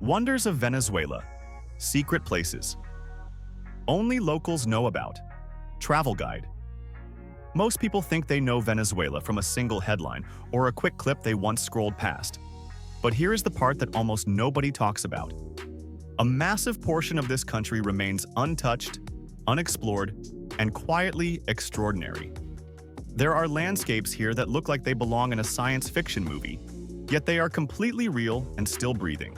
Wonders of Venezuela. Secret places. Only locals know about. Travel guide. Most people think they know Venezuela from a single headline or a quick clip they once scrolled past. But here is the part that almost nobody talks about. A massive portion of this country remains untouched, unexplored, and quietly extraordinary. There are landscapes here that look like they belong in a science fiction movie, yet they are completely real and still breathing.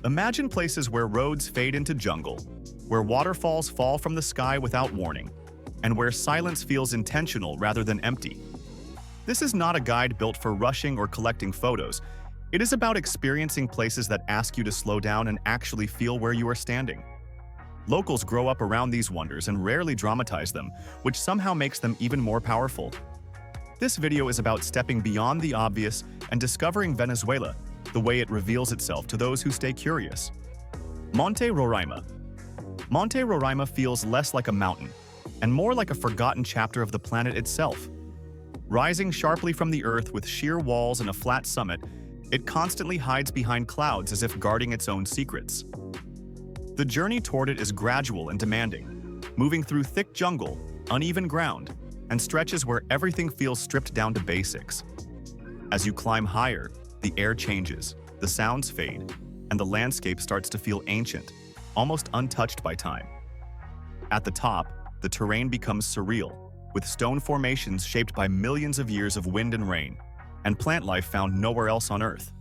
Imagine places where roads fade into jungle, where waterfalls fall from the sky without warning, and where silence feels intentional rather than empty. This is not a guide built for rushing or collecting photos. It is about experiencing places that ask you to slow down and actually feel where you are standing. Locals grow up around these wonders and rarely dramatize them, which somehow makes them even more powerful. This video is about stepping beyond the obvious and discovering Venezuela the way it reveals itself to those who stay curious. Monte Roraima. Monte Roraima feels less like a mountain and more like a forgotten chapter of the planet itself. Rising sharply from the earth with sheer walls and a flat summit, it constantly hides behind clouds as if guarding its own secrets. The journey toward it is gradual and demanding, moving through thick jungle, uneven ground, and stretches where everything feels stripped down to basics. As you climb higher, the air changes, the sounds fade, and the landscape starts to feel ancient, almost untouched by time. At the top, the terrain becomes surreal, with stone formations shaped by millions of years of wind and rain, and plant life found nowhere else on Earth.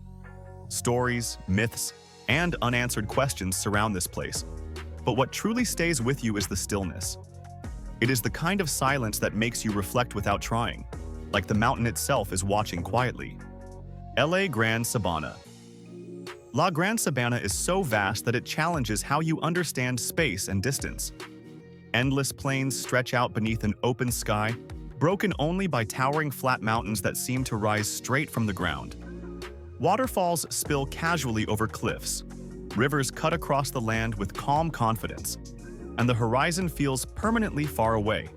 Stories, myths, and unanswered questions surround this place, but what truly stays with you is the stillness. It is the kind of silence that makes you reflect without trying, like the mountain itself is watching quietly. La Gran Sabana. La Gran Sabana is so vast that it challenges how you understand space and distance. Endless plains stretch out beneath an open sky, broken only by towering flat mountains that seem to rise straight from the ground. Waterfalls spill casually over cliffs, rivers cut across the land with calm confidence, and the horizon feels permanently far away.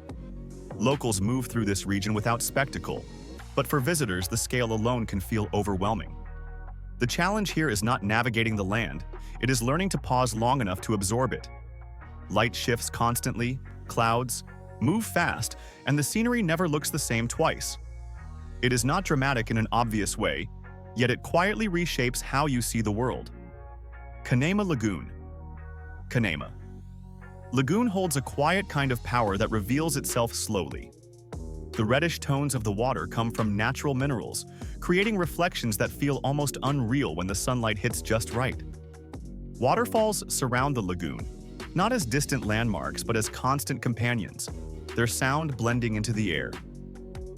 Locals move through this region without spectacle, but for visitors, the scale alone can feel overwhelming. The challenge here is not navigating the land, it is learning to pause long enough to absorb it. Light shifts constantly, clouds move fast, and the scenery never looks the same twice. It is not dramatic in an obvious way, yet it quietly reshapes how you see the world. Kanea Lagoon. Canaima. Lagoon holds a quiet kind of power that reveals itself slowly. The reddish tones of the water come from natural minerals, creating reflections that feel almost unreal when the sunlight hits just right. Waterfalls surround the lagoon, not as distant landmarks but as constant companions, their sound blending into the air.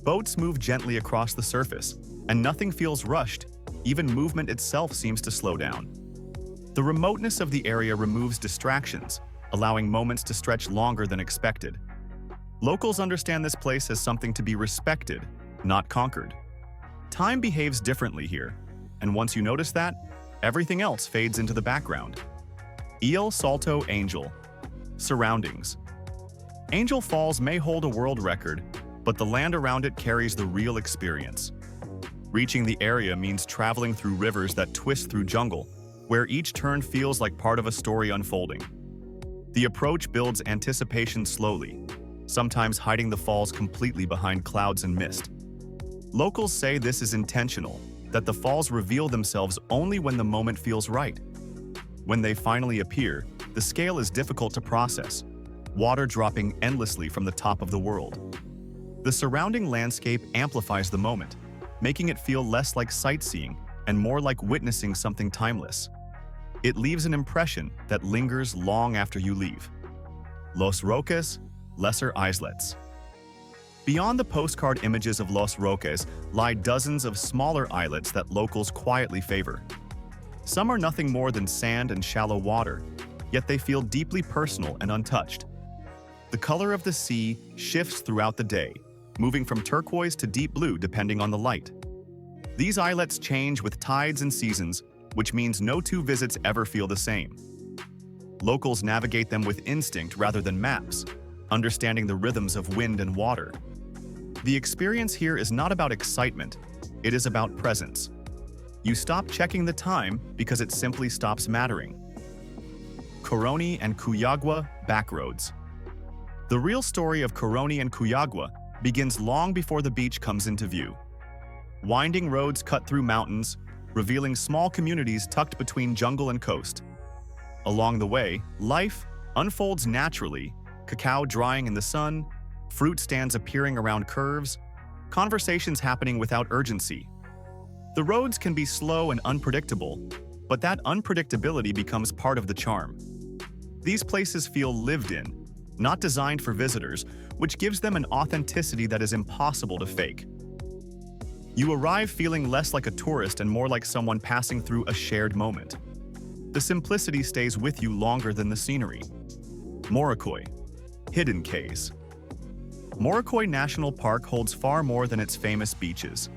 Boats move gently across the surface, and nothing feels rushed, even movement itself seems to slow down. The remoteness of the area removes distractions, allowing moments to stretch longer than expected. Locals understand this place as something to be respected, not conquered. Time behaves differently here, and once you notice that, everything else fades into the background. El Salto Angel. Surroundings. Angel Falls may hold a world record, but the land around it carries the real experience. Reaching the area means traveling through rivers that twist through jungle, where each turn feels like part of a story unfolding. The approach builds anticipation slowly, sometimes hiding the falls completely behind clouds and mist. Locals say this is intentional, that the falls reveal themselves only when the moment feels right. When they finally appear, the scale is difficult to process, water dropping endlessly from the top of the world. The surrounding landscape amplifies the moment, making it feel less like sightseeing and more like witnessing something timeless. It leaves an impression that lingers long after you leave. Los Roques, lesser islets. Beyond the postcard images of Los Roques lie dozens of smaller islets that locals quietly favor. Some are nothing more than sand and shallow water, yet they feel deeply personal and untouched. The color of the sea shifts throughout the day, moving from turquoise to deep blue depending on the light. These islets change with tides and seasons, which means no two visits ever feel the same. Locals navigate them with instinct rather than maps, understanding the rhythms of wind and water. The experience here is not about excitement, it is about presence. You stop checking the time because it simply stops mattering. Coroni and Kuyagua Backroads. The real story of Coroni and Kuyagua begins long before the beach comes into view. Winding roads cut through mountains, revealing small communities tucked between jungle and coast. Along the way, life unfolds naturally, cacao drying in the sun, fruit stands appearing around curves, conversations happening without urgency. The roads can be slow and unpredictable, but that unpredictability becomes part of the charm. These places feel lived in, not designed for visitors, which gives them an authenticity that is impossible to fake. You arrive feeling less like a tourist and more like someone passing through a shared moment. The simplicity stays with you longer than the scenery. Morrocoy, hidden cays. Morrocoy National Park holds far more than its famous beaches.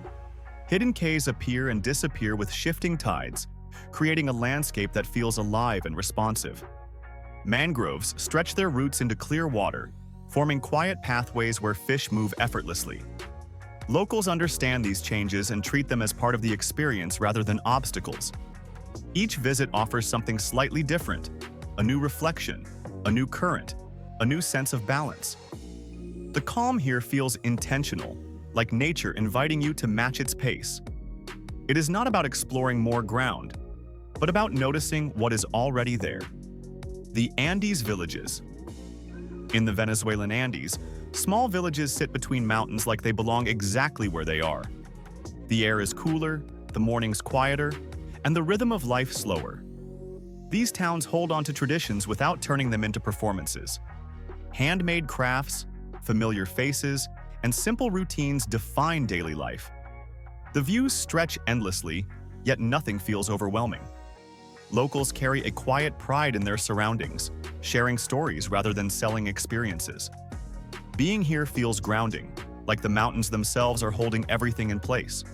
Hidden cays appear and disappear with shifting tides, creating a landscape that feels alive and responsive. Mangroves stretch their roots into clear water, forming quiet pathways where fish move effortlessly. Locals understand these changes and treat them as part of the experience rather than obstacles. Each visit offers something slightly different, a new reflection, a new current, a new sense of balance. The calm here feels intentional, like nature inviting you to match its pace. It is not about exploring more ground, but about noticing what is already there. The Andes Villages. In the Venezuelan Andes, small villages sit between mountains like they belong exactly where they are. The air is cooler, the mornings quieter, and the rhythm of life slower. These towns hold on to traditions without turning them into performances. Handmade crafts, familiar faces, and simple routines define daily life. The views stretch endlessly, yet nothing feels overwhelming. Locals carry a quiet pride in their surroundings, sharing stories rather than selling experiences. Being here feels grounding, like the mountains themselves are holding everything in place.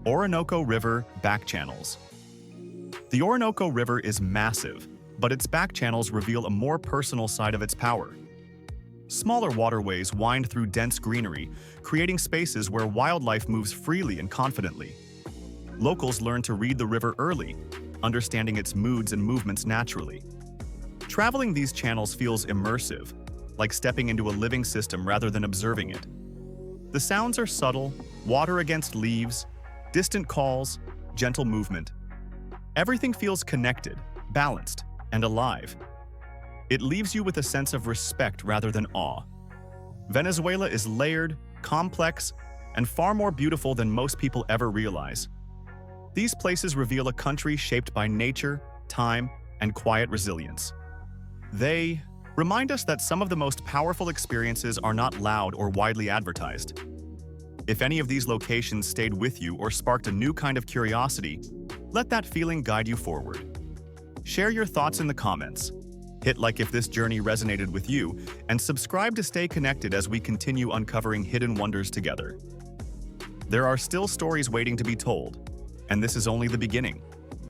Orinoco River back channels. The Orinoco River is massive, but its back channels reveal a more personal side of its power. Smaller waterways wind through dense greenery, creating spaces where wildlife moves freely and confidently. Locals learn to read the river early, understanding its moods and movements naturally. Traveling these channels feels immersive, like stepping into a living system rather than observing it. The sounds are subtle, water against leaves, distant calls, gentle movement. Everything feels connected, balanced, and alive. It leaves you with a sense of respect rather than awe. Venezuela is layered, complex, and far more beautiful than most people ever realize. These places reveal a country shaped by nature, time, and quiet resilience. They remind us that some of the most powerful experiences are not loud or widely advertised. If any of these locations stayed with you or sparked a new kind of curiosity, let that feeling guide you forward. Share your thoughts in the comments. Hit like if this journey resonated with you, and subscribe to stay connected as we continue uncovering hidden wonders together. There are still stories waiting to be told, and this is only the beginning.